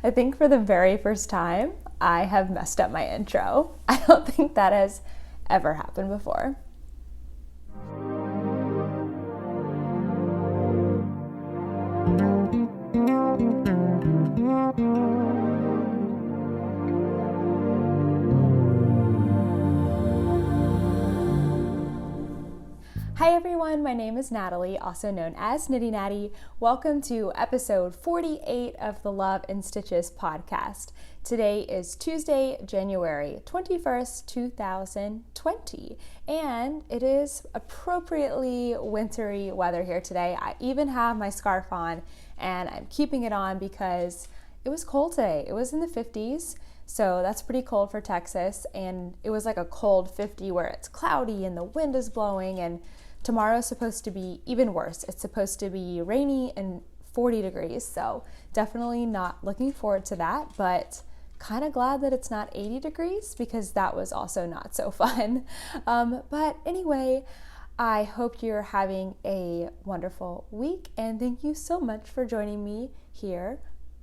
I think for the very first time, I have messed up my intro. I don't think that has ever happened before. Hi everyone, my name is Natalie, also known as Knitty Natty. Welcome to episode 48 of the Love and Stitches podcast. Today is Tuesday, January 21st, 2020, and it is appropriately wintry weather here today. I even have my scarf on, and I'm keeping it on because it was cold today. It was in the 50s. So that's pretty cold for Texas, and it was like a cold 50 where it's cloudy and the wind is blowing, and tomorrow's supposed to be even worse. It's supposed to be rainy and 40 degrees, so definitely not looking forward to that, but kind of glad that it's not 80 degrees because that was also not so fun. But anyway, I hope you're having a wonderful week, and thank you so much for joining me here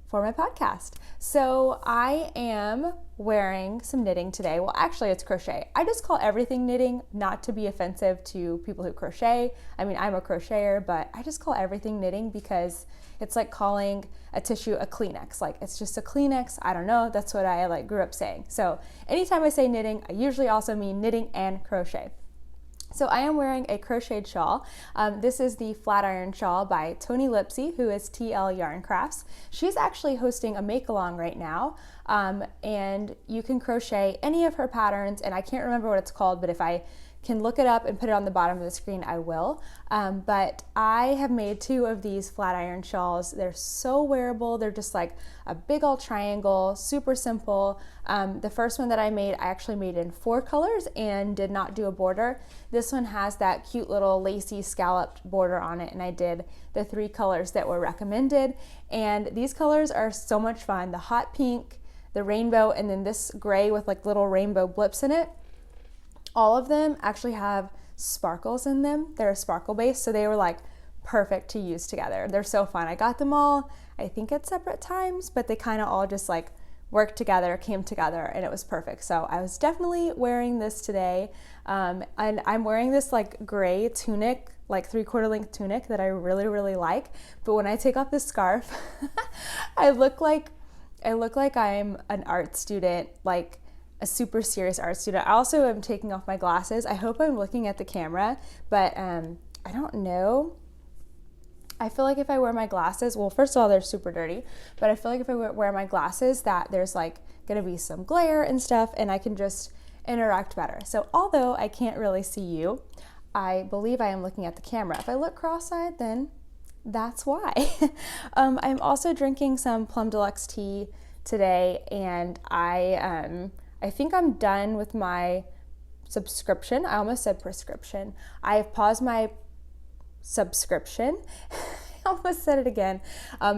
for my podcast. So I am wearing some knitting today. Well, actually it's crochet. I just call everything knitting, not to be offensive to people who crochet. I mean, I'm a crocheter, but I just call everything knitting because it's like calling a tissue a Kleenex. Like, it's just a Kleenex. I don't know. That's what I grew up saying. So anytime I say knitting, I usually also mean knitting and crochet. So I am wearing a crocheted shawl. This is the Flat Iron Shawl by Toni Lipsey, who is TL Yarn Crafts. She's actually hosting a make-along right now, and you can crochet any of her patterns, and I can't remember what it's called, but if I can look it up and put it on the bottom of the screen, I will. But I have made 2 of these flat iron shawls. They're so wearable. They're just like a big old triangle, super simple. The first one that I actually made in 4 colors and did not do a border. This one has that cute little lacy scalloped border on it, and I did the 3 colors that were recommended. And these colors are so much fun. The hot pink, the rainbow, and then this gray with like little rainbow blips in it. All of them actually have sparkles in them. They're sparkle based, so they were like perfect to use together. They're so fun. I got them all, I think at separate times, but they kind of all just like worked together, came together, and it was perfect. So I was definitely wearing this today. And I'm wearing this like gray tunic, like 3/4 length tunic that I really, really like. But when I take off this scarf, I look like I'm an art student, like a super serious art student. I also am taking off my glasses. I hope I'm looking at the camera, but I don't know. I feel like if I wear my glasses, well, first of all, they're super dirty, but I feel like if I wear my glasses that there's like gonna be some glare and stuff, and I can just interact better. So although I can't really see you, I believe I am looking at the camera. If I look cross-eyed, then that's why. I'm also drinking some Plum Deluxe tea today, and I think I'm done with my subscription. I almost said prescription. I have paused my subscription. I almost said it again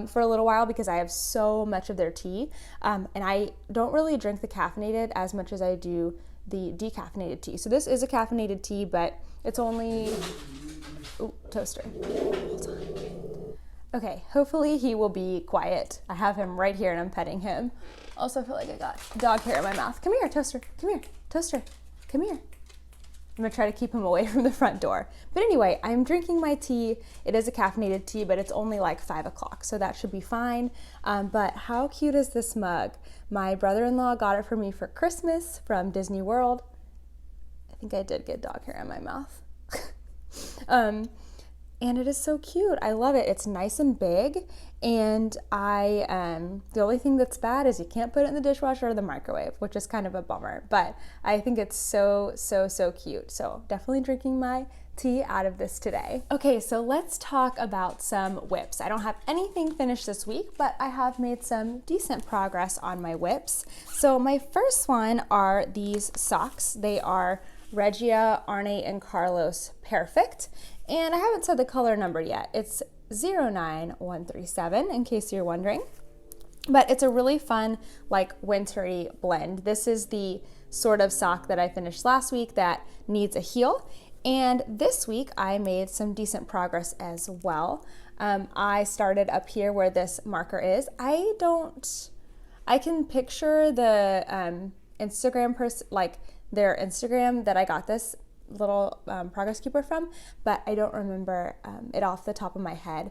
for a little while because I have so much of their tea. And I don't really drink the caffeinated as much as I do the decaffeinated tea. So this is a caffeinated tea, but it's only... Ooh, toaster. Hold on. Okay, hopefully he will be quiet. I have him right here and I'm petting him. Also, I feel like I got dog hair in my mouth. Come here, Toaster. Come here, Toaster. Come here. I'm gonna try to keep him away from the front door. But anyway, I'm drinking my tea. It is a caffeinated tea, but it's only like 5 o'clock, so that should be fine. But how cute is this mug? My brother-in-law got it for me for Christmas from Disney World. I think I did get dog hair in my mouth. And it is so cute. I love it. It's nice and big, and the only thing that's bad is you can't put it in the dishwasher or the microwave, which is kind of a bummer, but I think it's so cute. So definitely drinking my tea out of this today. Okay, so let's talk about some whips. I don't have anything finished this week, but I have made some decent progress on my whips. So my first one are these socks. They are Regia, Arne, and Carlos Perfect. And I haven't said the color number yet. It's 09137, in case you're wondering. But it's a really fun, like, wintry blend. This is the sort of sock that I finished last week that needs a heel. And this week I made some decent progress as well. I started up here where this marker is. I don't I can picture the Instagram person, like their Instagram that I got this little progress keeper from, but I don't remember it off the top of my head.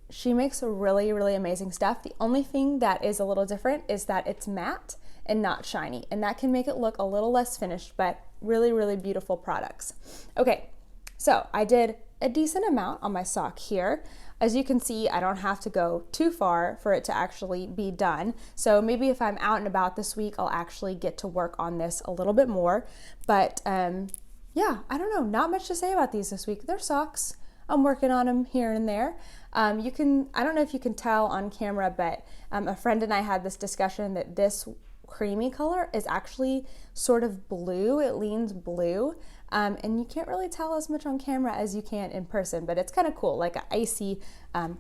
She makes really, really amazing stuff. The only thing that is a little different is that it's matte and not shiny, and that can make it look a little less finished, but really, really beautiful products. Okay, so I did a decent amount on my sock here. As you can see, I don't have to go too far for it to actually be done. So maybe if I'm out and about this week, I'll actually get to work on this a little bit more. But yeah, I don't know, not much to say about these this week. They're socks. I'm working on them here and there. I don't know if you can tell on camera, but a friend and I had this discussion that this creamy color is actually sort of blue. It leans blue, and you can't really tell as much on camera as you can in person, but it's kind of cool, like an icy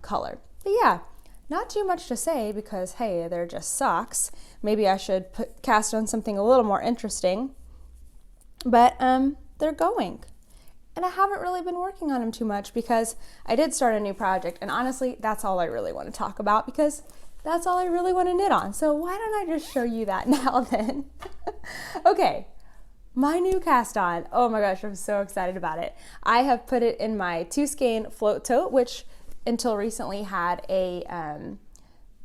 color. But yeah, not too much to say because, hey, they're just socks. Maybe I should cast on something a little more interesting, but they're going. And I haven't really been working on them too much because I did start a new project, and honestly, that's all I really want to talk about because that's all I really want to knit on. So why don't I just show you that now then? Okay, my new cast on. Oh my gosh, I'm so excited about it. I have put it in my 2 skein float tote, which until recently had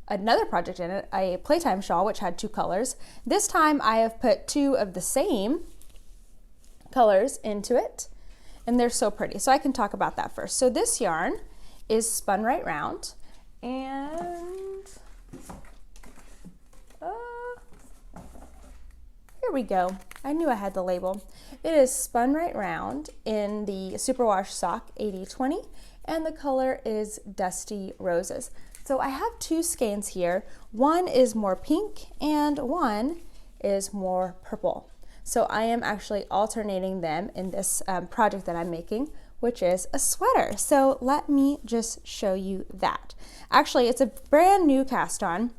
another project in it, a playtime shawl, which had 2 colors. This time I have put 2 of the same colors into it, and they're so pretty. So I can talk about that first. So this yarn is spun right round, and here we go. I knew I had the label. It is spun right round in the Superwash Sock 80/20, and the color is Dusty Roses. So I have 2 skeins here. One is more pink and one is more purple. So I am actually alternating them in this project that I'm making, which is a sweater. So let me just show you that. Actually, it's a brand new cast on.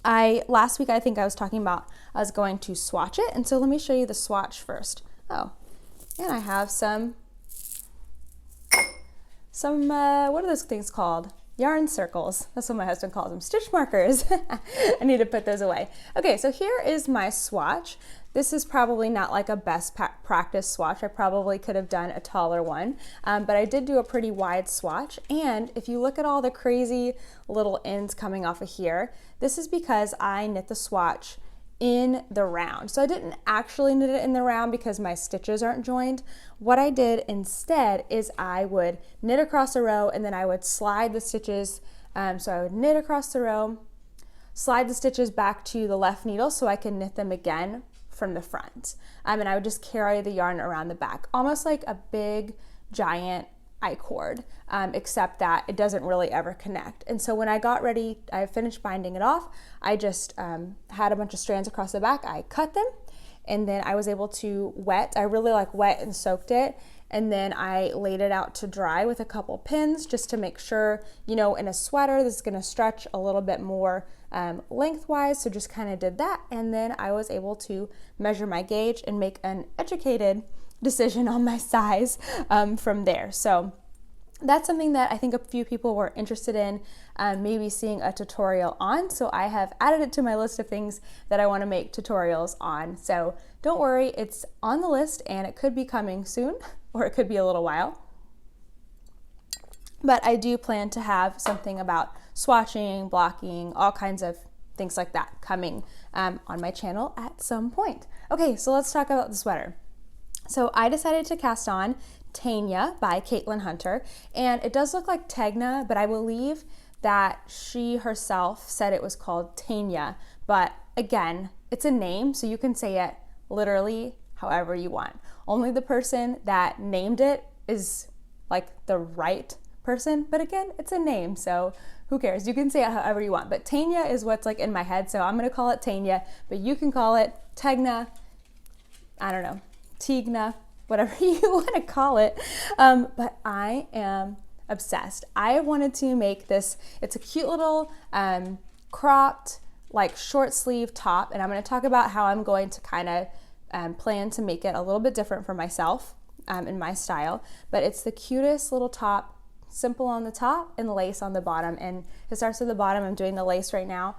Last week I think I was talking about I was going to swatch it, and so let me show you the swatch first. Oh, and I have some what are those things called? Yarn circles. That's what my husband calls them. Stitch markers. I need to put those away. Okay, so here is my swatch. This is probably not like a best practice swatch. I probably could have done a taller one, but I did do a pretty wide swatch. And if you look at all the crazy little ends coming off of here, this is because I knit the swatch in the round. So I didn't actually knit it in the round because my stitches aren't joined. What I did instead is I would knit across a row and then I would slide the stitches. So I would knit across the row, slide the stitches back to the left needle so I can knit them again from the front. And I would just carry the yarn around the back, almost like a big giant I-cord, except that it doesn't really ever connect. And so when I got ready, I finished binding it off, I just had a bunch of strands across the back, I cut them, and then I was able to wet. I really like wet and soaked it, and then I laid it out to dry with a couple pins just to make sure, you know, in a sweater this is going to stretch a little bit more lengthwise, so just kind of did that, and then I was able to measure my gauge and make an educated decision on my size from there. So that's something that I think a few people were interested in maybe seeing a tutorial on, so I have added it to my list of things that I want to make tutorials on. So don't worry, it's on the list and it could be coming soon or it could be a little while. But I do plan to have something about swatching, blocking, all kinds of things like that coming on my channel at some point. Okay, so let's talk about the sweater. So I decided to cast on Tanya by Caitlin Hunter, and it does look like Tegna, but I believe that she herself said it was called Tanya. But again, it's a name, so you can say it literally however you want. Only the person that named it is like the right person, but again, it's a name, so who cares? You can say it however you want, but Tanya is what's like in my head, so I'm gonna call it Tanya, but you can call it Tegna, I don't know, Tigna, whatever you want to call it. But I am obsessed. I wanted to make this, it's a cute little cropped, like short sleeve top, and I'm going to talk about how I'm going to kind of plan to make it a little bit different for myself in my style. But it's the cutest little top, simple on the top and lace on the bottom, and it starts at the bottom. I'm doing the lace right now.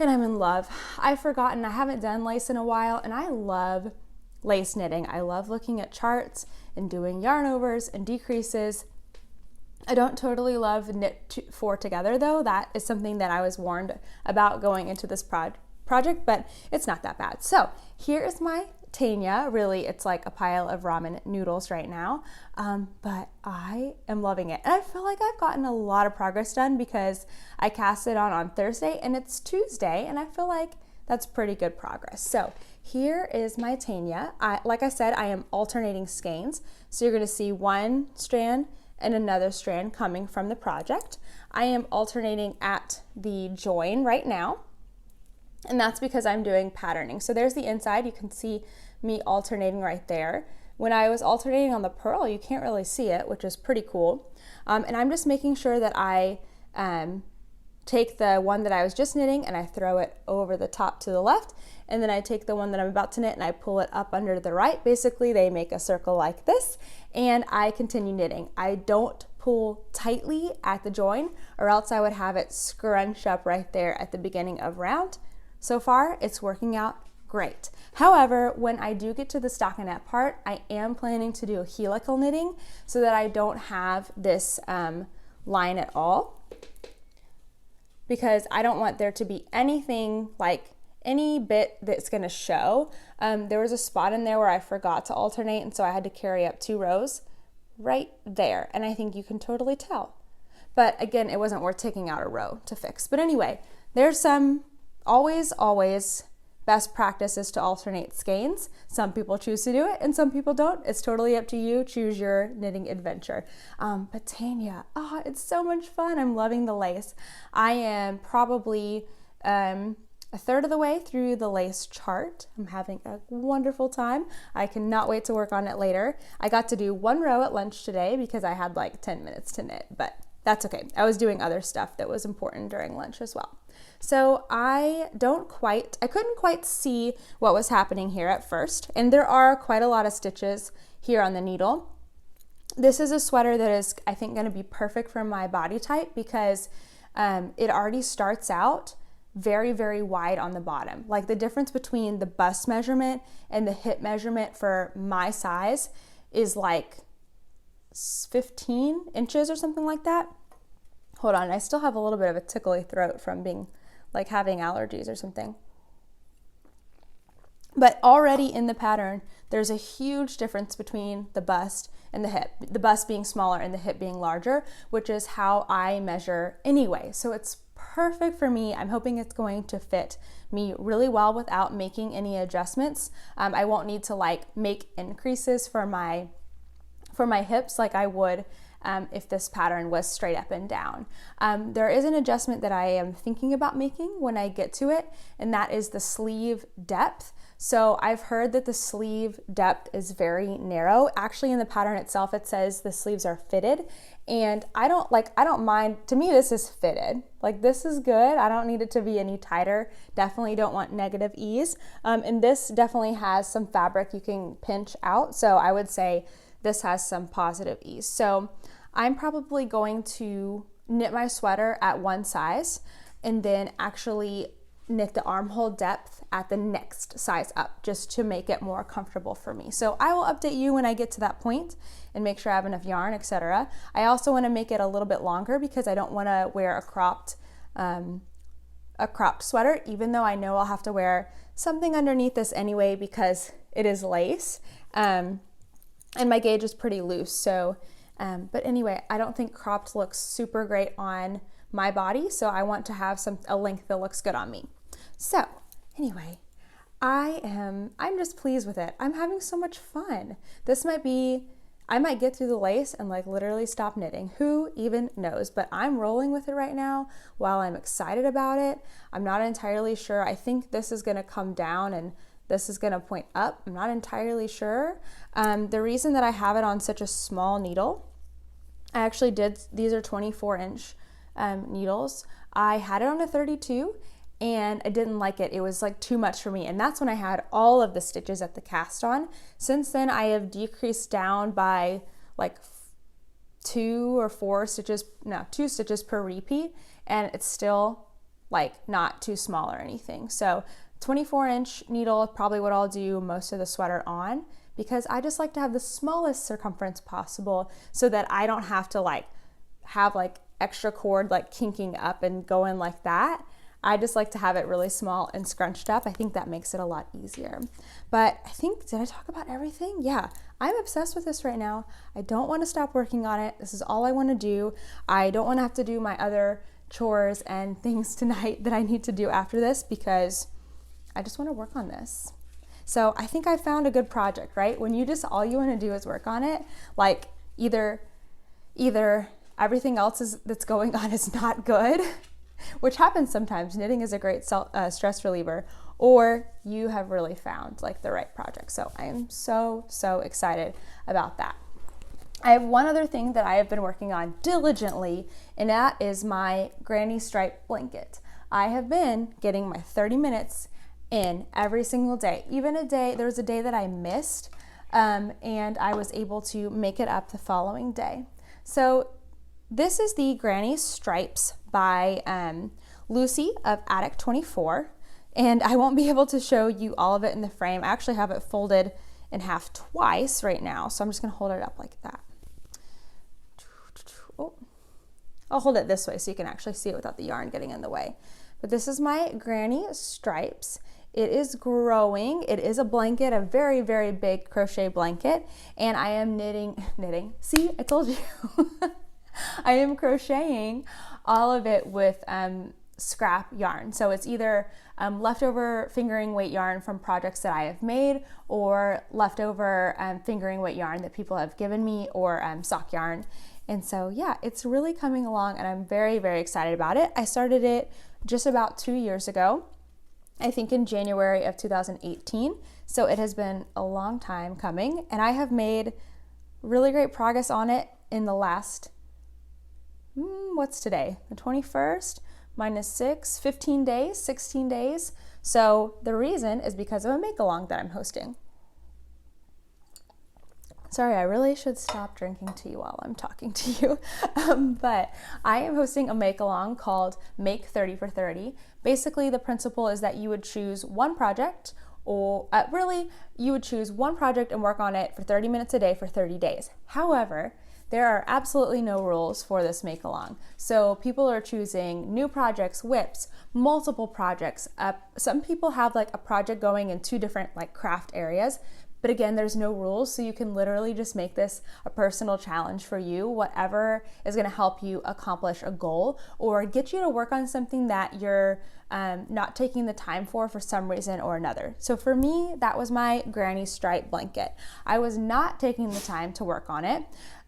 and I'm in love. I've forgotten, I haven't done lace in a while, and I love lace knitting. I love looking at charts and doing yarn overs and decreases. I don't totally love knit 4 together though. That is something that I was warned about going into this project, but it's not that bad. So here is my Tanya. Really, it's like a pile of ramen noodles right now, but I am loving it. And I feel like I've gotten a lot of progress done because I cast it on Thursday and it's Tuesday, and I feel like that's pretty good progress. So here is my Tanya. Like I said, I am alternating skeins. So you're gonna see one strand and another strand coming from the project. I am alternating at the join right now, and that's because I'm doing patterning. So there's the inside. You can see me alternating right there. When I was alternating on the purl, you can't really see it, which is pretty cool. And I'm just making sure that I take the one that I was just knitting and I throw it over the top to the left, and then I take the one that I'm about to knit and I pull it up under the right. Basically, they make a circle like this, and I continue knitting. I don't pull tightly at the join, or else I would have it scrunch up right there at the beginning of round. So far, it's working out great. However, when I do get to the stockinette part, I am planning to do a helical knitting so that I don't have this line at all, because I don't want there to be anything, like any bit that's gonna show. There was a spot in there where I forgot to alternate, and so I had to carry up 2 rows right there, and I think you can totally tell. But again, it wasn't worth taking out a row to fix. But anyway, there's some always best practice is to alternate skeins. Some people choose to do it and some people don't. It's totally up to you. Choose your knitting adventure. But Tanya, it's so much fun. I'm loving the lace. I am probably a third of the way through the lace chart. I'm having a wonderful time. I cannot wait to work on it later. I got to do 1 row at lunch today because I had like 10 minutes to knit, but that's okay. I was doing other stuff that was important during lunch as well. So I couldn't quite see what was happening here at first. And there are quite a lot of stitches here on the needle. This is a sweater that is, I think, going to be perfect for my body type because it already starts out very, very wide on the bottom. Like the difference between the bust measurement and the hip measurement for my size is like 15 inches or something like that. Hold on, I still have a little bit of a tickly throat from being like having allergies or something. But already in the pattern, there's a huge difference between the bust and the hip. The bust being smaller and the hip being larger, which is how I measure anyway. So it's perfect for me. I'm hoping it's going to fit me really well without making any adjustments. I won't need to like make increases for my hips like I would if this pattern was straight up and down. There is an adjustment that I am thinking about making when I get to it, and that is the sleeve depth. So I've heard that the sleeve depth is very narrow. Actually, in the pattern itself, it says the sleeves are fitted, and I don't mind. To me, this is fitted. Like, this is good. I don't need it to be any tighter. Definitely don't want negative ease. And this definitely has some fabric you can pinch out. So I would say this has some positive ease. So I'm probably going to knit my sweater at one size and then actually knit the armhole depth at the next size up, just to make it more comfortable for me. So I will update you when I get to that point and make sure I have enough yarn, etc. I also want to make it a little bit longer because I don't want to wear a cropped sweater, even though I know I'll have to wear something underneath this anyway because it is lace. And my gauge is pretty loose. So, but anyway, I don't think cropped looks super great on my body. So I want to have a length that looks good on me. So anyway, I'm just pleased with it. I'm having so much fun. I might get through the lace and like literally stop knitting. Who even knows? But I'm rolling with it right now while I'm excited about it. I'm not entirely sure. I think this is going to come down and this is going to point up. I'm not entirely sure. The reason that I have it on such a small needle, these are 24-inch needles. I had it on a 32 and I didn't like it. It was like too much for me. And that's when I had all of the stitches at the cast on. Since then, I have decreased down by like 2 stitches per repeat. And it's still like not too small or anything. So 24-inch needle is probably what I'll do most of the sweater on, because I just like to have the smallest circumference possible so that I don't have to like have like extra cord like kinking up and going like that. I just like to have it really small and scrunched up. I think that makes it a lot easier. But I think, did I talk about everything? Yeah, I'm obsessed with this right now. I don't want to stop working on it. This is all I want to do. I don't want to have to do my other chores and things tonight that I need to do after this, because I just want to work on this. So I think I found a good project, right? When you just, all you want to do is work on it, like either everything else that's going on is not good, which happens sometimes. Knitting is a great stress reliever, or you have really found like the right project. So I am so excited about that. I have one other thing that I have been working on diligently, and that is my granny stripe blanket. I have been getting my 30 minutes in every single day. Even there was a day that I missed, and I was able to make it up the following day. So this is the Granny Stripes by Lucy of Attic 24, and I won't be able to show you all of it in the frame. I actually have it folded in half twice right now, so I'm just gonna hold it up like that. Oh. I'll hold it this way so you can actually see it without the yarn getting in the way. But this is my Granny Stripes. It is growing. It is a blanket, a very big crochet blanket, and I am knitting. See, I told you. I am crocheting all of it with scrap yarn. So it's either leftover fingering weight yarn from projects that I have made, or leftover fingering weight yarn that people have given me, or sock yarn. And so yeah, it's really coming along, and I'm very excited about it. I started it just about 2 years ago, I think in January of 2018. So it has been a long time coming, and I have made really great progress on it in the last, what's today? The 21st minus 6, 15 days, 16 days. So the reason is because of a make-along that I'm hosting. Sorry, I really should stop drinking tea while I'm talking to you. But I am hosting a make-along called Make 30 for 30. Basically, the principle is that you would choose one project, or you would choose one project and work on it for 30 minutes a day for 30 days. However, there are absolutely no rules for this make-along. So people are choosing new projects, whips, multiple projects. Some people have like a project going in 2 different like craft areas. But again, there's no rules, so you can literally just make this a personal challenge for you, whatever is gonna help you accomplish a goal or get you to work on something that you're not taking the time for some reason or another. So for me, that was my Granny Stripe blanket. I was not taking the time to work on it.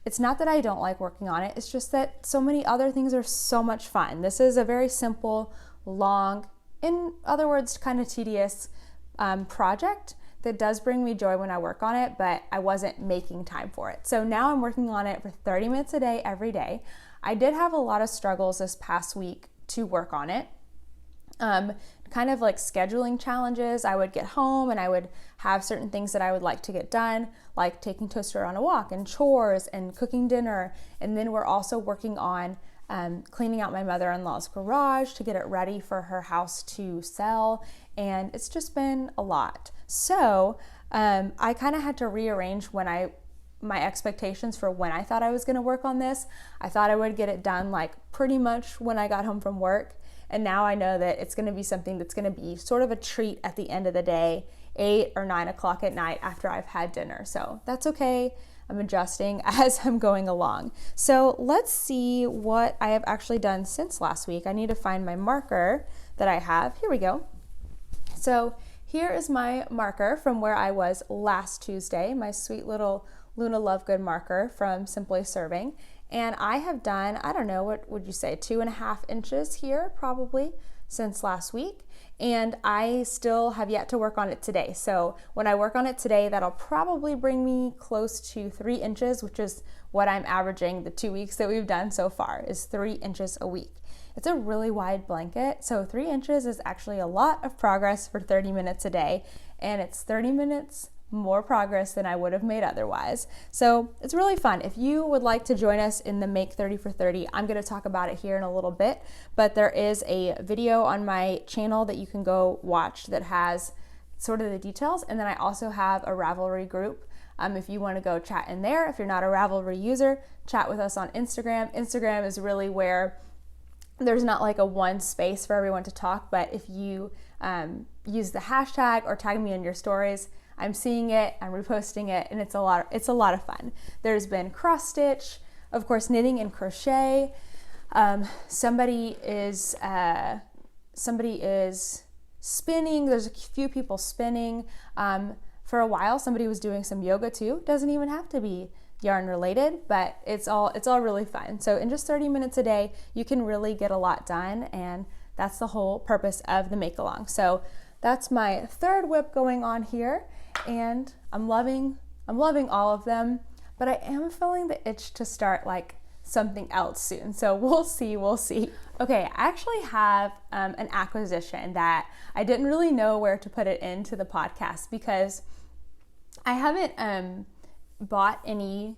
It's not that I don't like working on it, it's just that so many other things are so much fun. This is a very simple, long, in other words, kind of tedious project that does bring me joy when I work on it, but I wasn't making time for it. So now I'm working on it for 30 minutes a day, every day. I did have a lot of struggles this past week to work on it. Kind of like scheduling challenges. I would get home and I would have certain things that I would like to get done, like taking Toaster on a walk and chores and cooking dinner. And then we're also working on cleaning out my mother-in-law's garage to get it ready for her house to sell. And it's just been a lot. So I kind of had to rearrange my expectations for when I thought I was going to work on this. I thought I would get it done like pretty much when I got home from work. And now I know that it's going to be something that's going to be sort of a treat at the end of the day, 8 or 9 o'clock at night after I've had dinner. So that's okay. I'm adjusting as I'm going along. So let's see what I have actually done since last week. I need to find my marker that I have. Here we go. So here is my marker from where I was last Tuesday, my sweet little Luna Lovegood marker from Simply Serving. And I have done, I don't know, what would you say, 2.5 inches here probably since last week. And I still have yet to work on it today. So when I work on it today, that'll probably bring me close to 3 inches, which is what I'm averaging the 2 weeks that we've done so far, is 3 inches a week. It's a really wide blanket, so 3 inches is actually a lot of progress for 30 minutes a day, and it's 30 minutes more progress than I would have made otherwise. So it's really fun. If you would like to join us in the Make 30 for 30, I'm going to talk about it here in a little bit, but there is a video on my channel that you can go watch that has sort of the details. And then I also have a Ravelry group. If you want to go chat in there, if you're not a Ravelry user, chat with us on Instagram. Instagram is really where there's not like a one space for everyone to talk, but if you use the hashtag or tag me in your stories, I'm seeing it, I'm reposting it, and it's a lot of fun. There's been cross stitch, of course, knitting and crochet. Somebody is spinning. There's a few people spinning. For a while, somebody was doing some yoga too. Doesn't even have to be yarn related, but it's all really fun. So in just 30 minutes a day, you can really get a lot done, and that's the whole purpose of the make along. So that's my third whip going on here, and I'm loving all of them, but I am feeling the itch to start like something else soon. So we'll see. Okay, I actually have an acquisition that I didn't really know where to put it into the podcast because I haven't bought any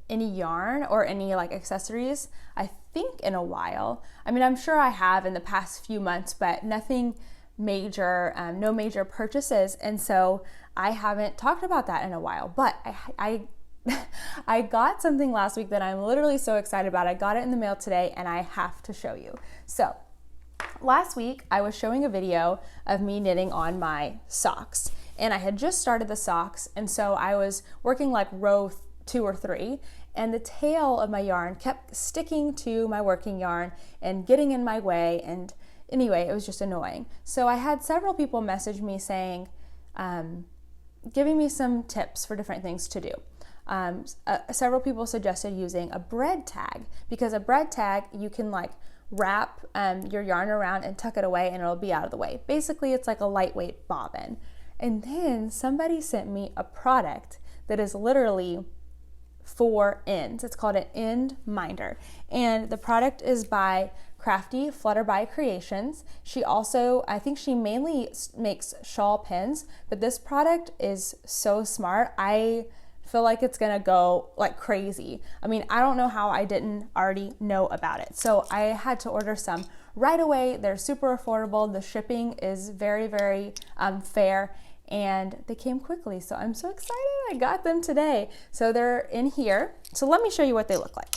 yarn or any like accessories, I think, in a while. I mean, I'm sure I have in the past few months, but nothing major, no major purchases. And so I haven't talked about that in a while, but I got something last week that I'm literally so excited about. I got it in the mail today and I have to show you. So last week I was showing a video of me knitting on my socks, and I had just started the socks, and so I was working like row 2 or 3, and the tail of my yarn kept sticking to my working yarn and getting in my way, and anyway, it was just annoying. So I had several people message me saying, giving me some tips for different things to do. Several people suggested using a bread tag, because a bread tag, you can like wrap your yarn around and tuck it away and it'll be out of the way. Basically, it's like a lightweight bobbin. And then somebody sent me a product that is literally 4 ends. It's called an end minder. And the product is by Crafty Flutterby Creations. She also, I think she mainly makes shawl pins, but this product is so smart. I feel like it's gonna go like crazy. I mean, I don't know how I didn't already know about it. So I had to order some right away. They're super affordable. The shipping is very, very fair, and they came quickly. So I'm so excited. I got them today. So they're in here. So let me show you what they look like.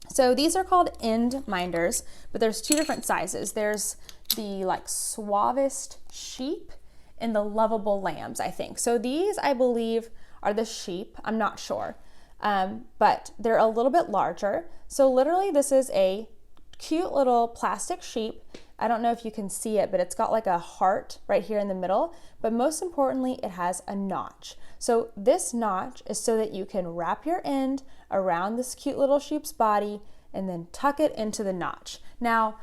So these are called end minders, but there's 2 different sizes. There's the like suavest sheep and the lovable lambs, I think. So these, I believe, are the sheep. I'm not sure, but they're a little bit larger. So literally this is a cute little plastic sheep. I don't know if you can see it, but it's got like a heart right here in the middle, but most importantly, it has a notch. So this notch is so that you can wrap your end around this cute little sheep's body and then tuck it into the notch. Now,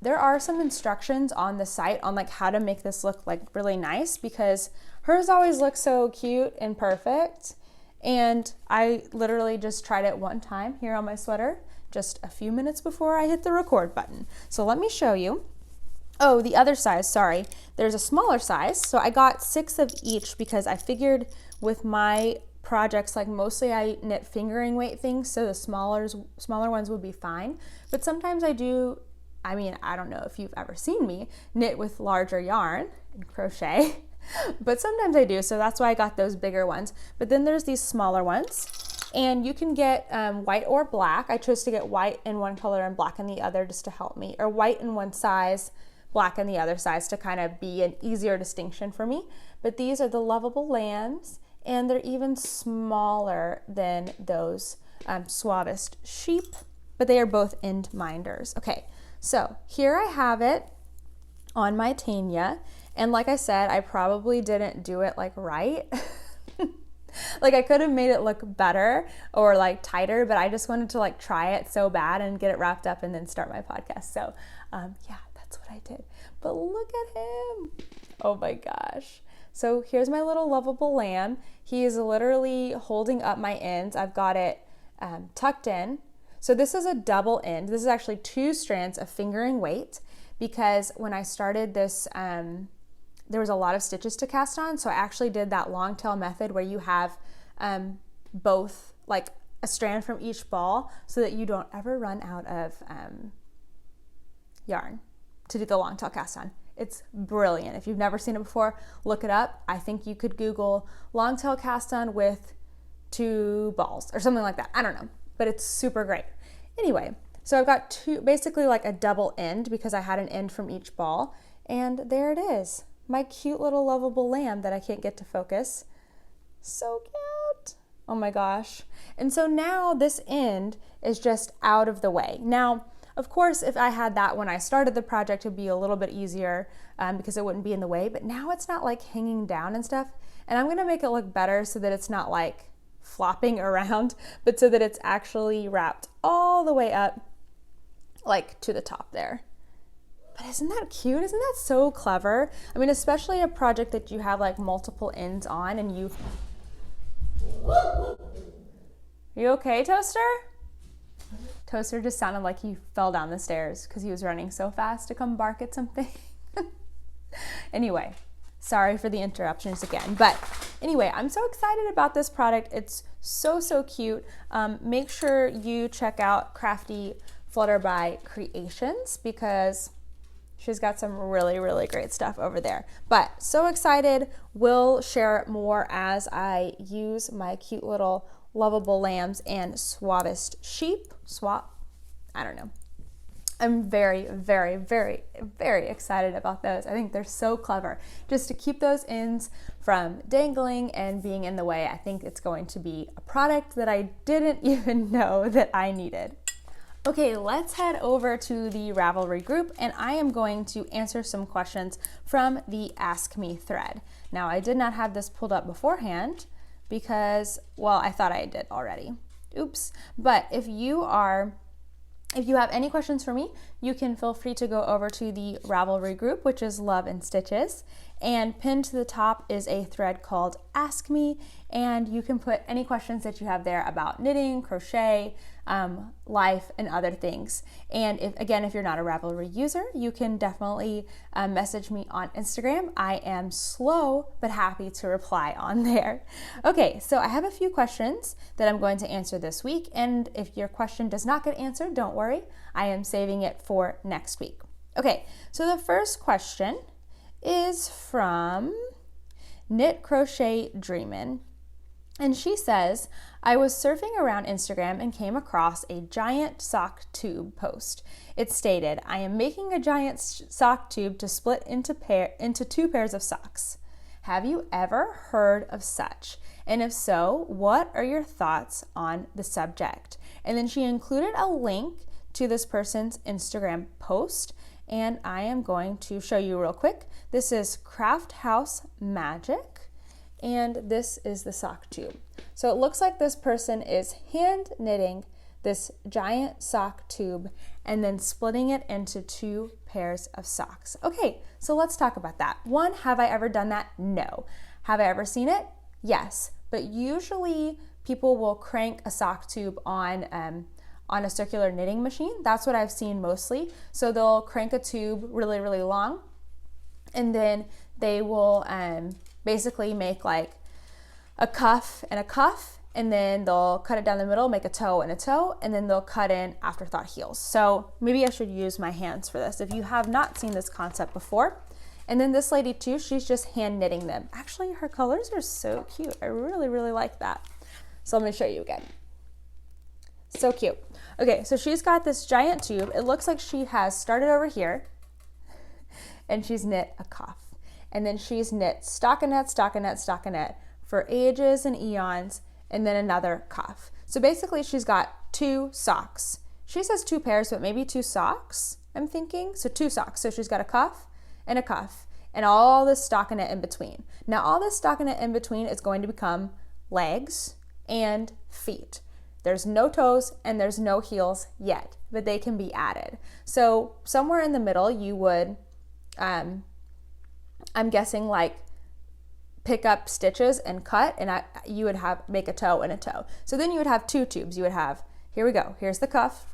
there are some instructions on the site on like how to make this look like really nice, because hers always looks so cute and perfect. And I literally just tried it one time here on my sweater, just a few minutes before I hit the record button. So let me show you. Oh, the other size, sorry. There's a smaller size. So I got 6 of each because I figured with my projects, like mostly I knit fingering weight things, so the smaller ones would be fine. But sometimes I do, I mean, I don't know if you've ever seen me knit with larger yarn and crochet, but sometimes I do, so that's why I got those bigger ones. But then there's these smaller ones, and you can get white or black. I chose to get white in one color and black in the other just to help me, or white in one size, black in the other size, to kind of be an easier distinction for me. But these are the lovable lambs, and they're even smaller than those suavest sheep, but they are both end minders. Okay, so here I have it on my Tanya, and like I said, I probably didn't do it like right. Like I could have made it look better or like tighter, but I just wanted to like try it so bad and get it wrapped up and then start my podcast. So yeah, that's what I did. But look at him. Oh my gosh. So here's my little lovable lamb. He is literally holding up my ends. I've got it tucked in. So this is a double end. This is actually 2 strands of fingering weight, because when I started this there was a lot of stitches to cast on. So I actually did that long tail method where you have both, like a strand from each ball, so that you don't ever run out of yarn to do the long tail cast on. It's brilliant. If you've never seen it before, look it up. I think you could Google long tail cast on with 2 balls or something like that. I don't know, but it's super great. Anyway, so I've got 2, basically like a double end, because I had an end from each ball, and there it is. My cute little lovable lamb that I can't get to focus. So cute. Oh my gosh. And so now this end is just out of the way. Now, of course, if I had that when I started the project, it'd be a little bit easier because it wouldn't be in the way, but now it's not like hanging down and stuff. And I'm gonna make it look better so that it's not like flopping around, but so that it's actually wrapped all the way up, like to the top there. But isn't that cute? Isn't that so clever? I mean, especially a project that you have like multiple ends on and you... You okay, Toaster? Toaster just sounded like he fell down the stairs because he was running so fast to come bark at something. Anyway, sorry for the interruptions again. But anyway, I'm so excited about this product. It's so, so cute. Make sure you check out Crafty Flutter by Creations, because she's got some really, really great stuff over there. But so excited. We'll share more as I use my cute little lovable lambs and suavest sheep. I don't know. I'm very, very, very, very excited about those. I think they're so clever. Just to keep those ends from dangling and being in the way, I think it's going to be a product that I didn't even know that I needed. Okay, let's head over to the Ravelry group, and I am going to answer some questions from the Ask Me thread. Now, I did not have this pulled up beforehand because, well, I thought I did already. Oops. But if you have any questions for me, you can feel free to go over to the Ravelry group, which is Love and Stitches, and pinned to the top is a thread called Ask Me, and you can put any questions that you have there about knitting, crochet, life, and other things. And if you're not a Ravelry user, you can definitely message me on Instagram. I am slow but happy to reply on there. Okay, so I have a few questions that I'm going to answer this week, and if your question does not get answered, don't worry. I am saving it for next week. Okay, so the first question is from Knit Crochet Dreamin'. And she says, I was surfing around Instagram and came across a giant sock tube post. It stated, I am making a giant sock tube to split into 2 pairs of socks. Have you ever heard of such? And if so, what are your thoughts on the subject? And then she included a link to this person's Instagram post, and I am going to show you real quick. This is Craft House Magic, and this is the sock tube. So it looks like this person is hand knitting this giant sock tube and then splitting it into 2 pairs of socks. Okay, so let's talk about that. 1, have I ever done that? No. Have I ever seen it? Yes, but usually people will crank a sock tube on a circular knitting machine. That's what I've seen mostly. So they'll crank a tube really, really long, and then they will basically make like a cuff and a cuff, and then they'll cut it down the middle, make a toe and a toe, and then they'll cut in afterthought heels. So maybe I should use my hands for this if you have not seen this concept before. And then this lady too, she's just hand knitting them. Actually, her colors are so cute. I really, really like that. So let me show you again. So cute. Okay, so she's got this giant tube. It looks like she has started over here and she's knit a cuff. And then she's knit stockinette, stockinette, stockinette for ages and eons, and then another cuff. So basically she's got 2 socks. She says 2 pairs, but maybe 2 socks, I'm thinking. So 2 socks. So she's got a cuff, and all this stockinette in between. Now all this stockinette in between is going to become legs and feet. There's no toes and there's no heels yet, but they can be added. So somewhere in the middle you would, I'm guessing, like pick up stitches and cut, and you would make a toe and a toe. So then you would have 2 tubes. You would have, here we go, here's the cuff,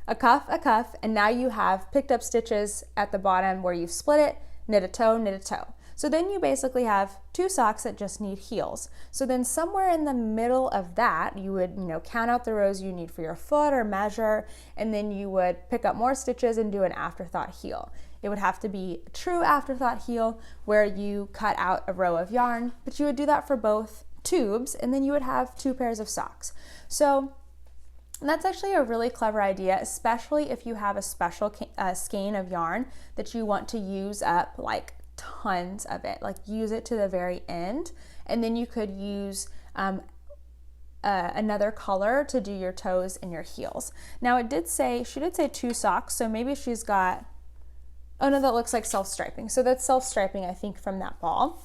a cuff, and now you have picked up stitches at the bottom where you've split it, knit a toe, knit a toe. So then you basically have 2 socks that just need heels. So then somewhere in the middle of that, you would, count out the rows you need for your foot or measure, and then you would pick up more stitches and do an afterthought heel. It would have to be a true afterthought heel where you cut out a row of yarn, but you would do that for both tubes, and then you would have 2 pairs of socks. So that's actually a really clever idea, especially if you have a special skein of yarn that you want to use up, like tons of it, like use it to the very end, and then you could use another color to do your toes and your heels. Now she did say 2 socks, so maybe she's got, oh no, that looks like self-striping. So that's self-striping, I think, from that ball.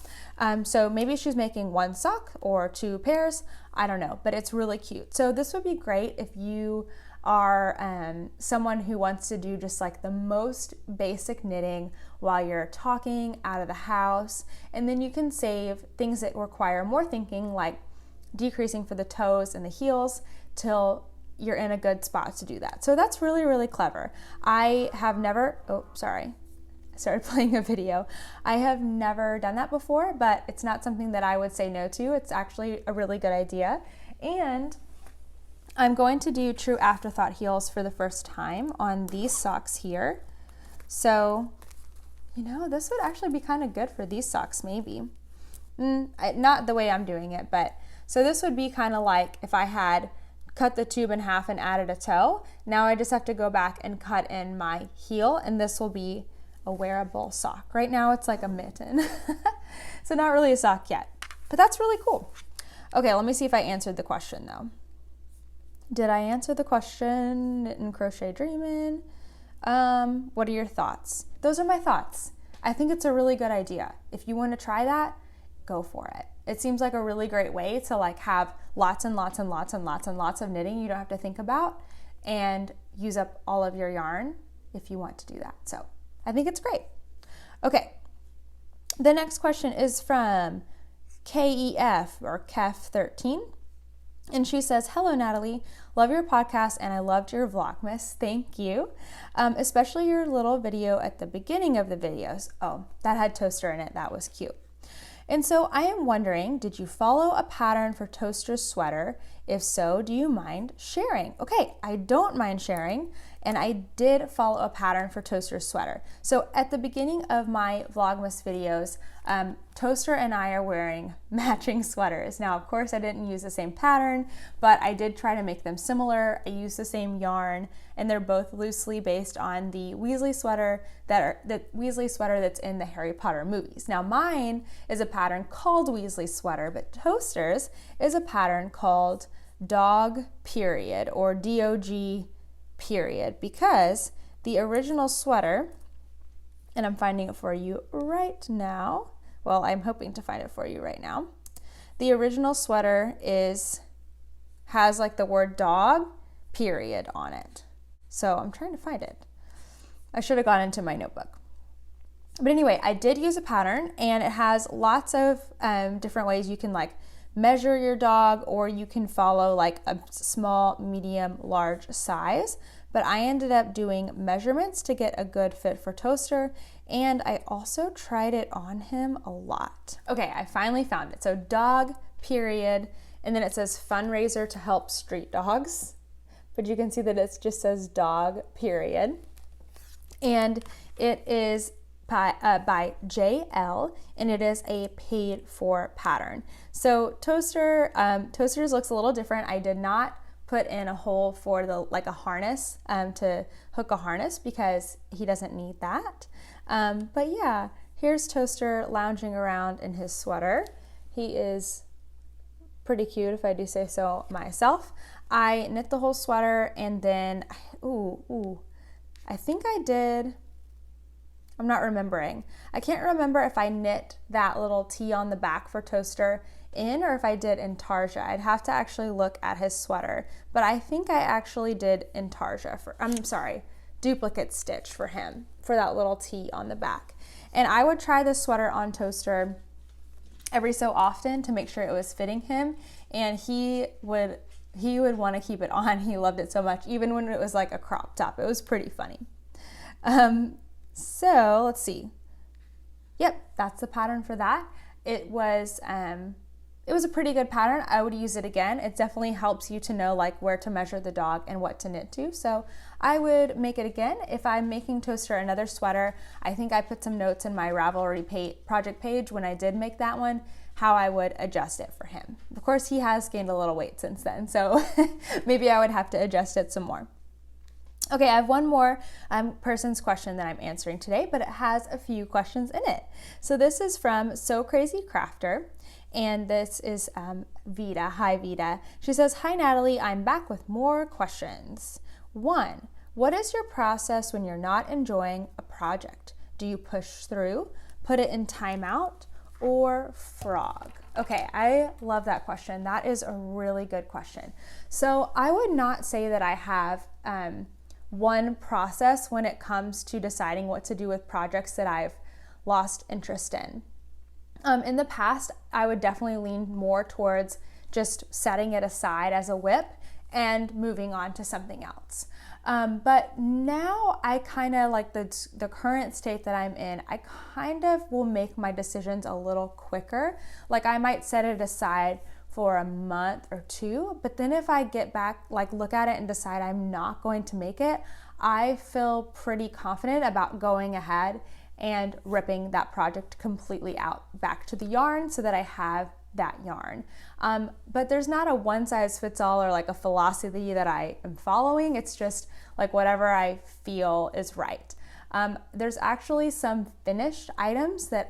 So maybe she's making 1 sock or 2 pairs, I don't know, but it's really cute. So this would be great if you are someone who wants to do just like the most basic knitting while you're talking out of the house, and then you can save things that require more thinking, like decreasing for the toes and the heels, till you're in a good spot to do that. So that's really, really clever. I have never, I started playing a video. I have never done that before, but it's not something that I would say no to. It's actually a really good idea. And I'm going to do true afterthought heels for the first time on these socks here. So, this would actually be kind of good for these socks, maybe. Not the way I'm doing it, but so this would be kind of like if I had cut the tube in half and added a toe. Now I just have to go back and cut in my heel, and this will be a wearable sock. Right now it's like a mitten. So not really a sock yet, but that's really cool. Okay, let me see if I answered the question though. Did I answer the question? Knit and crochet dreamin'. What are your thoughts? Those are my thoughts. I think it's a really good idea. If you want to try that, go for it. It seems like a really great way to like have lots and lots and lots and lots and lots of knitting you don't have to think about, and use up all of your yarn if you want to do that. So I think it's great. Okay, the next question is from KEF or KEF13. And she says, hello, Natalie. Love your podcast and I loved your Vlogmas. Thank you. Especially your little video at the beginning of the videos. Oh, that had toaster in it. That was cute. And so I am wondering, did you follow a pattern for Toaster's sweater? If so, do you mind sharing? Okay, I don't mind sharing, and I did follow a pattern for Toaster's sweater. So at the beginning of my Vlogmas videos, Toaster and I are wearing matching sweaters. Now, of course, I didn't use the same pattern, but I did try to make them similar. I used the same yarn, and they're both loosely based on the Weasley sweater that's in the Harry Potter movies. Now, mine is a pattern called Weasley sweater, but Toaster's is a pattern called Dog period or DOG period, because the original sweater, and I'm finding it for you right now. Well, I'm hoping to find it for you right now. The original sweater has like the word dog period on it. So I'm trying to find it. I should have gone into my notebook. But anyway, I did use a pattern, and it has lots of different ways you can like measure your dog, or you can follow like a small, medium, large size. But I ended up doing measurements to get a good fit for Toaster, and I also tried it on him a lot. Okay, I finally found it. So dog period, and then it says fundraiser to help street dogs. But you can see that it just says dog period. And it is by JL, and it is a paid for pattern. So Toaster's looks a little different. I did not put in a hole for a harness to hook a harness, because he doesn't need that. But yeah, here's Toaster lounging around in his sweater. He is pretty cute, if I do say so myself. I knit the whole sweater, and then I think I did. I'm not remembering. I can't remember if I knit that little T on the back for Toaster in, or if I did intarsia. I'd have to actually look at his sweater, but I think I actually did duplicate stitch for him for that little T on the back. And I would try this sweater on Toaster every so often to make sure it was fitting him, and he would want to keep it on. He loved it so much, even when it was like a crop top. It was pretty funny. So let's see. yep, that's the pattern for that. It was a pretty good pattern. I would use it again. It definitely helps you to know like where to measure the dog and what to knit to. So I would make it again. If I'm making Toaster another sweater, I think I put some notes in my Ravelry project page when I did make that one, how I would adjust it for him. Of course, he has gained a little weight since then, so maybe I would have to adjust it some more. Okay, I have one more person's question that I'm answering today, but it has a few questions in it. So this is from So Crazy Crafter, and this is Vita. Hi, Vita. She says, "Hi, Natalie. I'm back with more questions. 1, what is your process when you're not enjoying a project? Do you push through, put it in timeout, or frog?" Okay, I love that question. That is a really good question. So I would not say that I have one process when it comes to deciding what to do with projects that I've lost interest in. In the past, I would definitely lean more towards just setting it aside as a whip and moving on to something else. But now I kind of like the current state that I'm in, I kind of will make my decisions a little quicker. Like I might set it aside for a month or 2, but then if I get back, like look at it and decide I'm not going to make it, I feel pretty confident about going ahead and ripping that project completely out back to the yarn so that I have that yarn. But there's not a one size fits all or like a philosophy that I am following. It's just like whatever I feel is right. There's actually some finished items that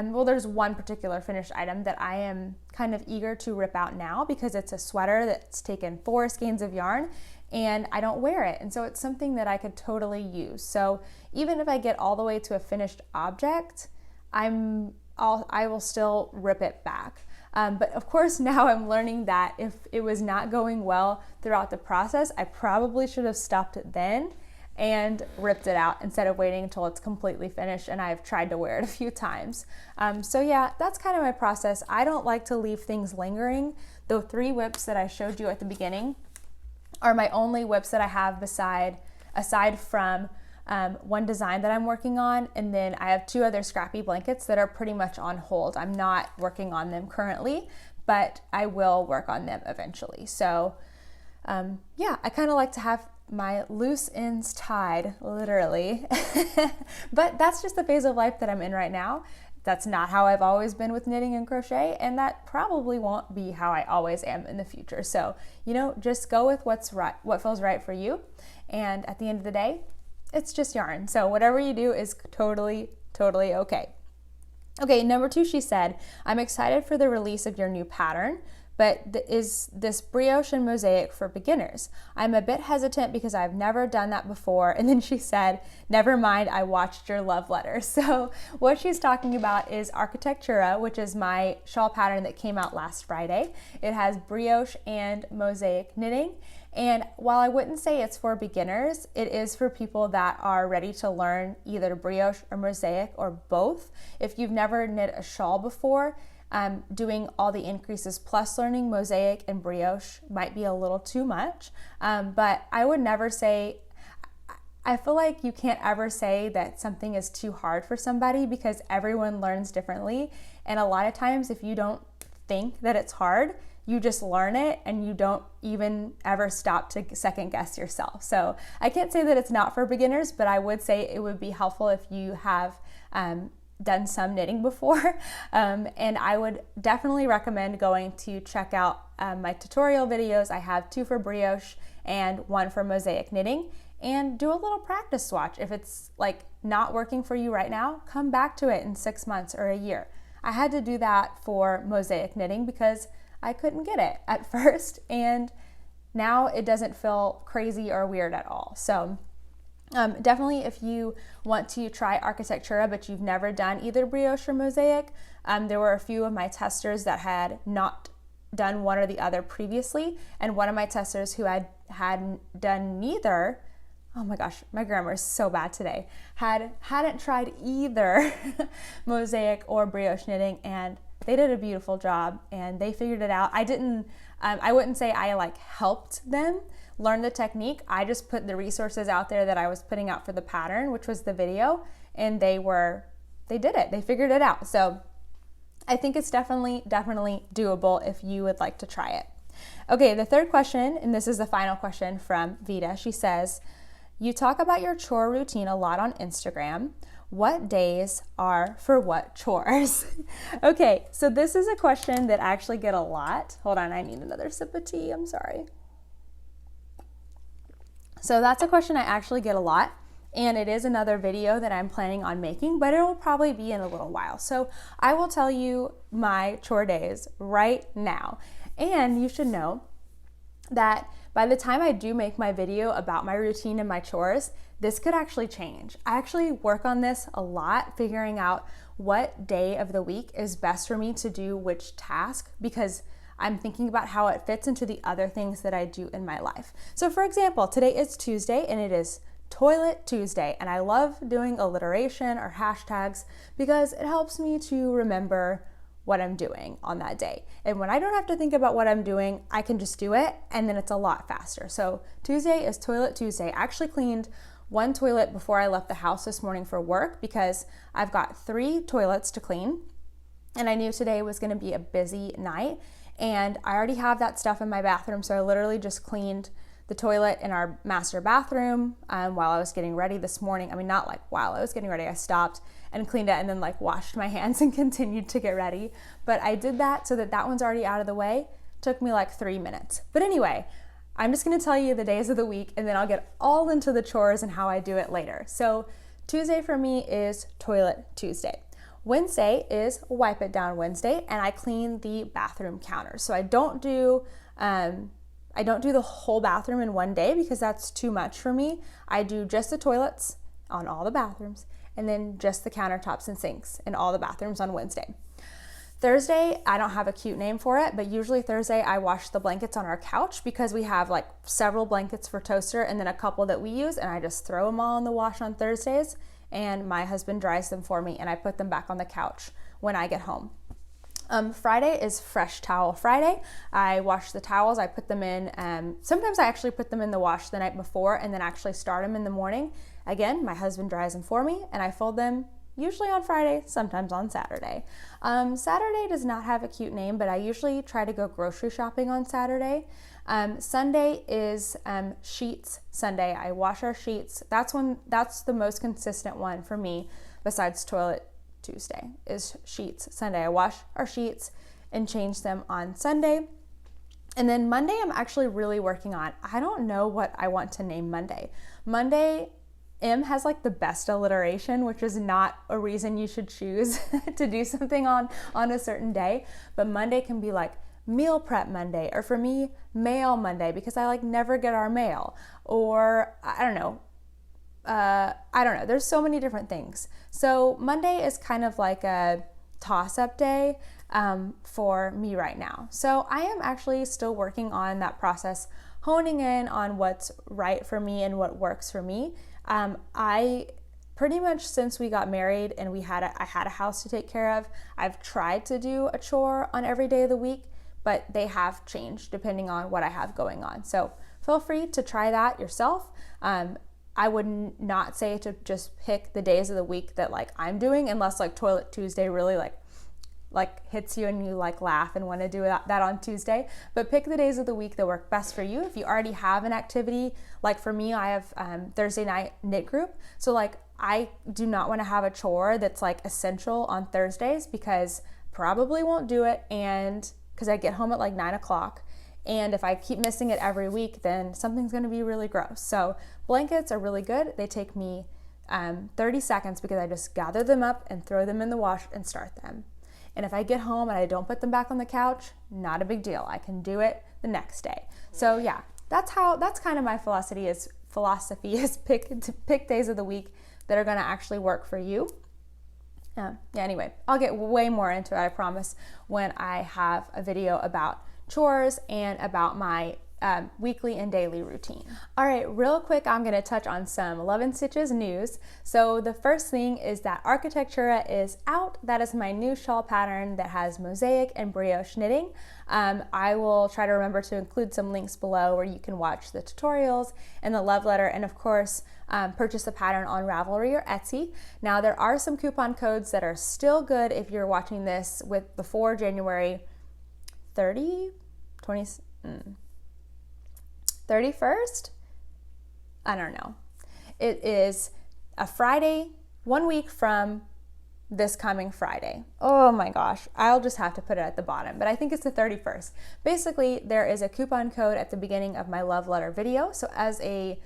there's one particular finished item that I am kind of eager to rip out now because it's a sweater that's taken 4 skeins of yarn and I don't wear it. And so it's something that I could totally use. So even if I get all the way to a finished object, I will still rip it back. But of course now I'm learning that if it was not going well throughout the process, I probably should have stopped it then and ripped it out instead of waiting until it's completely finished and I've tried to wear it a few times. So yeah, that's kind of my process. I don't like to leave things lingering. The 3 whips that I showed you at the beginning are my only whips that I have aside from one design that I'm working on, and then I have 2 other scrappy blankets that are pretty much on hold. I'm not working on them currently, but I will work on them eventually. So yeah, I kind of like to have my loose ends tied, literally. But that's just the phase of life that I'm in right now. That's not how I've always been with knitting and crochet, and that probably won't be how I always am in the future. So, just go with what's right, what feels right for you. And at the end of the day, it's just yarn. So whatever you do is totally, totally okay. Okay, number 2, she said, "I'm excited for the release of your new pattern, but is this brioche and mosaic for beginners? I'm a bit hesitant because I've never done that before." And then she said, "Never mind, I watched your love letter." So what she's talking about is Architectura, which is my shawl pattern that came out last Friday. It has brioche and mosaic knitting. And while I wouldn't say it's for beginners, it is for people that are ready to learn either brioche or mosaic or both. If you've never knit a shawl before, doing all the increases plus learning mosaic and brioche might be a little too much. But I would never say, I feel like you can't ever say that something is too hard for somebody because everyone learns differently. And a lot of times if you don't think that it's hard, you just learn it and you don't even ever stop to second guess yourself. So I can't say that it's not for beginners, but I would say it would be helpful if you have done some knitting before. And I would definitely recommend going to check out my tutorial videos. I have 2 for brioche and 1 for mosaic knitting, and do a little practice swatch. If it's like not working for you right now, come back to it in 6 months or a year. I had to do that for mosaic knitting because I couldn't get it at first, and now it doesn't feel crazy or weird at all. So definitely if you want to try Architectura but you've never done either brioche or mosaic, there were a few of my testers that had not done one or the other previously, and one of my testers who hadn't done neither, oh my gosh, my grammar is so bad today, hadn't tried either mosaic or brioche knitting, and they did a beautiful job and they figured it out. I wouldn't say I like helped them learn the technique. I just put the resources out there that I was putting out for the pattern, which was the video, and they were they did it. They figured it out. So I think it's definitely doable if you would like to try it. Okay, the third question, and this is the final question from Vita. She says, you talk about your chore routine a lot on Instagram. What days are for what chores? Okay, so this is a question that I actually get a lot. Hold on, I need another sip of tea. I'm sorry. So that's a question I actually get a lot, and it is another video that I'm planning on making, but it will probably be in a little while. So I will tell you my chore days right now. And you should know that by the time I do make my video about my routine and my chores, this could actually change. I actually work on this a lot, figuring out what day of the week is best for me to do which task, because I'm thinking about how it fits into the other things that I do in my life. So for example, today is Tuesday and it is Toilet Tuesday, and I love doing alliteration or hashtags because it helps me to remember what I'm doing on that day. And when I don't have to think about what I'm doing, I can just do it, and then it's a lot faster. So Tuesday is Toilet Tuesday. I actually cleaned one toilet before I left the house this morning for work because I've got 3 toilets to clean, and I knew today was gonna be a busy night, and I already have that stuff in my bathroom, so I literally just cleaned the toilet in our master bathroom while I was getting ready this morning. I mean, not like while I was getting ready, I stopped and cleaned it and then like washed my hands and continued to get ready. But I did that so that that one's already out of the way. Took me like 3 minutes. But anyway, I'm just gonna tell you the days of the week and then I'll get all into the chores and how I do it later. So Tuesday for me is Toilet Tuesday. Wednesday is Wipe It Down Wednesday, and I clean the bathroom counters. So I don't do the whole bathroom in one day because that's too much for me. I do just the toilets on all the bathrooms and then just the countertops and sinks in all the bathrooms on Wednesday. Thursday, I don't have a cute name for it, but usually Thursday I wash the blankets on our couch because we have like several blankets for toaster and then a couple that we use, and I just throw them all in the wash on Thursdays, and my husband dries them for me and I put them back on the couch when I get home. Friday is Fresh Towel Friday. I wash the towels, I put them in, sometimes I actually put them in the wash the night before and then actually start them in the morning. Again, my husband dries them for me and I fold them usually on Friday, sometimes on Saturday. Saturday does not have a cute name, but I usually try to go grocery shopping on Saturday. Sunday is Sheets Sunday. I wash our sheets. That's the most consistent one for me besides Toilet Tuesday is Sheets Sunday. I wash our sheets and change them on Sunday. And then Monday I'm actually really working on. I don't know what I want to name Monday. Monday, M has like the best alliteration, which is not a reason you should choose to do something on a certain day. But Monday can be like Meal Prep Monday, or for me, Mail Monday, because I like never get our mail. Or I don't know. There's so many different things. So Monday is kind of like a toss-up day for me right now. So I am actually still working on that process, honing in on what's right for me and what works for me. I pretty much, since we got married and I had a house to take care of, I've tried to do a chore on every day of the week, but they have changed depending on what I have going on. So feel free to try that yourself. I would not say to just pick the days of the week that like I'm doing, unless like Toilet Tuesday really like hits you and you like laugh and want to do that on Tuesday. But pick the days of the week that work best for you. If you already have an activity, like for me, I have Thursday night knit group. So like I do not want to have a chore that's like essential on Thursdays because probably won't do it, and because I get home at like 9 o'clock. And if I keep missing it every week, then something's going to be really gross. So blankets are really good. They take me 30 seconds because I just gather them up and throw them in the wash and start them. And if I get home and I don't put them back on the couch, not a big deal. I can do it the next day. So yeah, that's kind of my philosophy is pick days of the week that are going to actually work for you. Anyway, I'll get way more into it, I promise, when I have a video about chores and about my weekly and daily routine. All right, real quick, I'm gonna touch on some Love and Stitches news. So the first thing is that Architectura is out. That is my new shawl pattern that has mosaic and brioche knitting. I will try to remember to include some links below where you can watch the tutorials and the love letter, and of course, purchase the pattern on Ravelry or Etsy. Now there are some coupon codes that are still good if you're watching this before January 31st? I don't know. It is a Friday, 1 week from this coming Friday. Oh my gosh, I'll just have to put it at the bottom, but I think it's the 31st. Basically, there is a coupon code at the beginning of my love letter video. So as a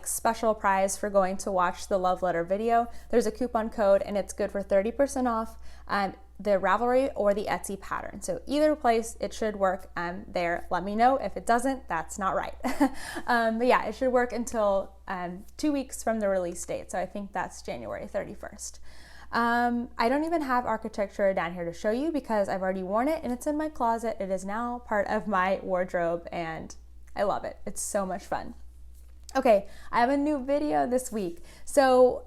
special prize for going to watch the love letter video, there's a coupon code and it's good for 30% off the Ravelry or the Etsy pattern. So either place, it should work there. Let me know if it doesn't, that's not right. But yeah, it should work until 2 weeks from the release date. So I think that's January 31st. I don't even have Architectura down here to show you because I've already worn it and it's in my closet. It is now part of my wardrobe and I love it. It's so much fun. Okay, I have a new video this week. So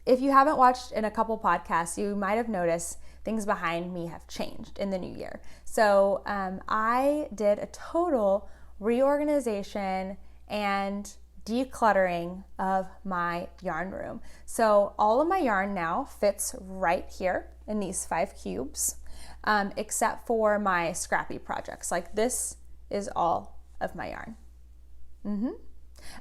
if you haven't watched in a couple podcasts, you might have noticed things behind me have changed in the new year. So I did a total reorganization and decluttering of my yarn room. So all of my yarn now fits right here in these 5 cubes, except for my scrappy projects. Like this is all of my yarn.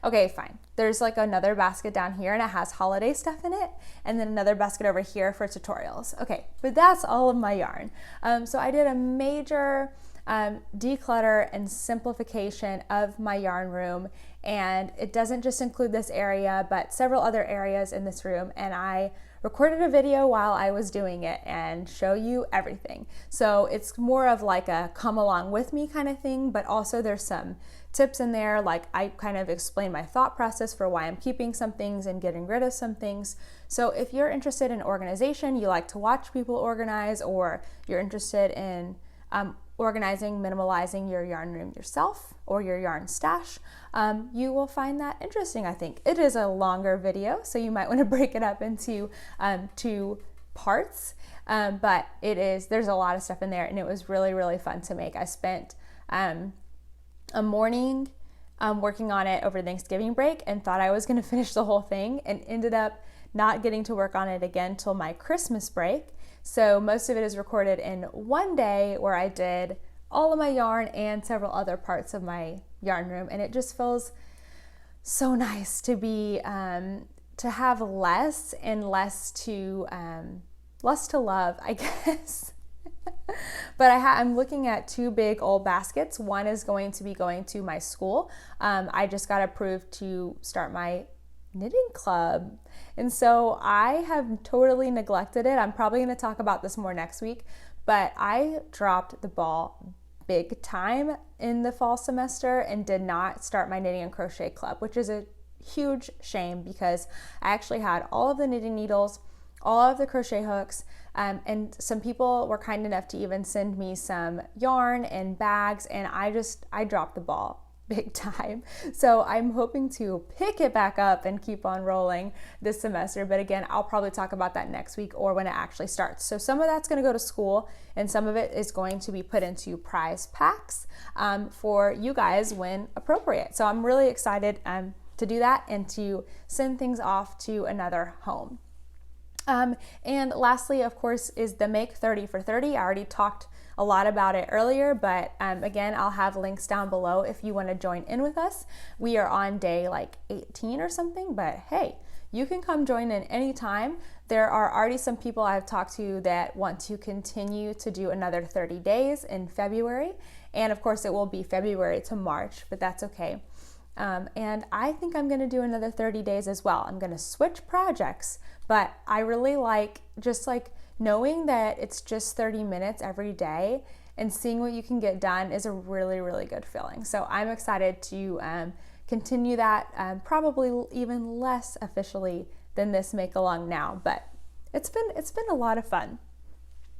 Okay, fine. There's another basket down here and it has holiday stuff in it, and then another basket over here for tutorials. Okay, but that's all of my yarn. So I did a major declutter and simplification of my yarn room, and it doesn't just include this area but several other areas in this room, and I recorded a video while I was doing it and show you everything. So it's more of a come along with me kind of thing, but also there's some tips in there. I kind of explain my thought process for why I'm keeping some things and getting rid of some things. So if you're interested in organization, you like to watch people organize, or you're interested in organizing, minimalizing your yarn room yourself or your yarn stash, you will find that interesting, I think. It is a longer video, so you might want to break it up into 2 parts, but there's a lot of stuff in there, and it was really, really fun to make. I spent a morning working on it over Thanksgiving break and thought I was going to finish the whole thing, and ended up not getting to work on it again till my Christmas break. So most of it is recorded in one day where I did all of my yarn and several other parts of my yarn room, and it just feels so nice to be to have less and less to love, I guess. But I'm looking at 2 big old baskets. One is going to be going to my school. I just got approved to start my knitting club, and so I have totally neglected it. I'm probably going to talk about this more next week, but I dropped the ball big time in the fall semester and did not start my knitting and crochet club, which is a huge shame because I actually had all of the knitting needles, all of the crochet hooks, and some people were kind enough to even send me some yarn and bags, and I dropped the ball big time. So I'm hoping to pick it back up and keep on rolling this semester. But again, I'll probably talk about that next week or when it actually starts. So some of that's going to go to school, and some of it is going to be put into prize packs for you guys when appropriate. So I'm really excited to do that and to send things off to another home. And lastly, of course, is the Make 30 for 30. I already talked a lot about it earlier, but again, I'll have links down below if you want to join in with us. We are on day 18 or something, but hey, you can come join in anytime. There are already some people I've talked to that want to continue to do another 30 days in February. And of course, it will be February to March, but that's okay. And I think I'm going to do another 30 days as well. I'm going to switch projects, but I really like knowing that it's just 30 minutes every day and seeing what you can get done is a really, really good feeling. So I'm excited to continue that, probably even less officially than this Make Along Now, but it's been a lot of fun.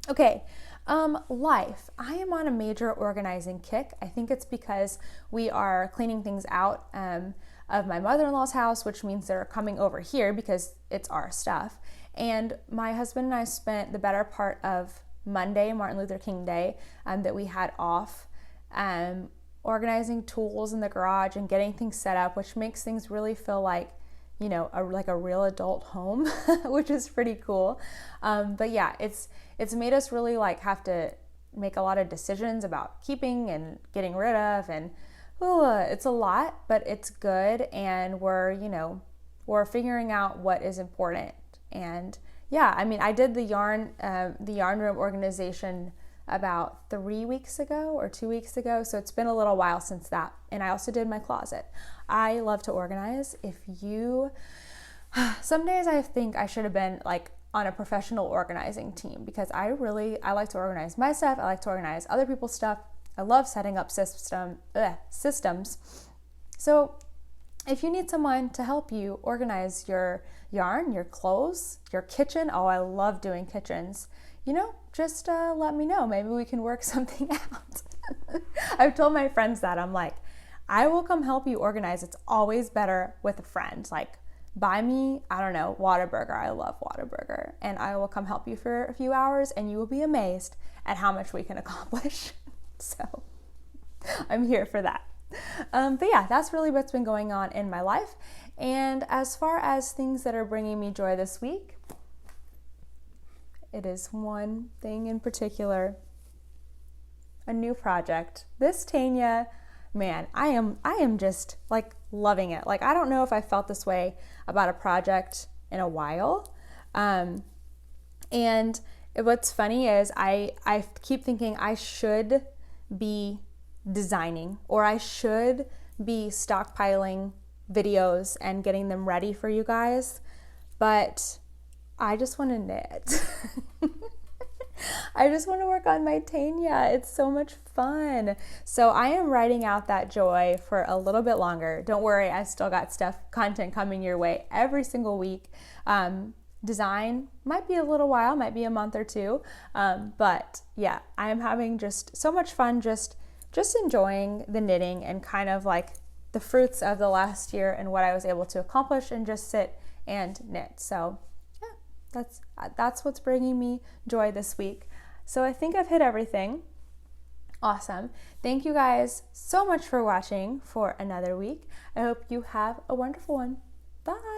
Okay, Life. I am on a major organizing kick. I think it's because we are cleaning things out of my mother-in-law's house, which means they're coming over here because it's our stuff. And my husband and I spent the better part of Monday, Martin Luther King Day, that we had off, organizing tools in the garage and getting things set up, which makes things really feel like, like a real adult home, which is pretty cool. But yeah, it's made us really like have to make a lot of decisions about keeping and getting rid of, and it's a lot, but it's good, and we're figuring out what is important. And yeah, I mean, I did the yarn room organization about 3 weeks ago or 2 weeks ago, so it's been a little while since that. And I also did my closet. I love to organize. Some days I think I should have been like on a professional organizing team, because I like to organize my stuff. I like to organize other people's stuff. I love setting up systems. So if you need someone to help you organize your yarn, your clothes, your kitchen, I love doing kitchens, just let me know. Maybe we can work something out. I've told my friends that. I'm like, I will come help you organize. It's always better with a friend. Like, buy me, I don't know, Whataburger. I love Whataburger. And I will come help you for a few hours, and you will be amazed at how much we can accomplish. So I'm here for that. But yeah, that's really what's been going on in my life. And as far as things that are bringing me joy this week, it is one thing in particular, a new project. This Tanya, man, I am just like loving it. Like, I don't know if I felt this way about a project in a while. And what's funny is I keep thinking I should be designing, or I should be stockpiling videos and getting them ready for you guys, but I just want to knit. I just want to work on my Tanya. It's so much fun. So I am writing out that joy for a little bit longer. Don't worry, I still got content coming your way every single week. Design might be a little while, might be a month or two. But yeah, I am having just so much fun, just enjoying the knitting and kind of like the fruits of the last year and what I was able to accomplish and just sit and knit. So yeah, that's what's bringing me joy this week. So I think I've hit everything. Awesome. Thank you guys so much for watching for another week. I hope you have a wonderful one. Bye.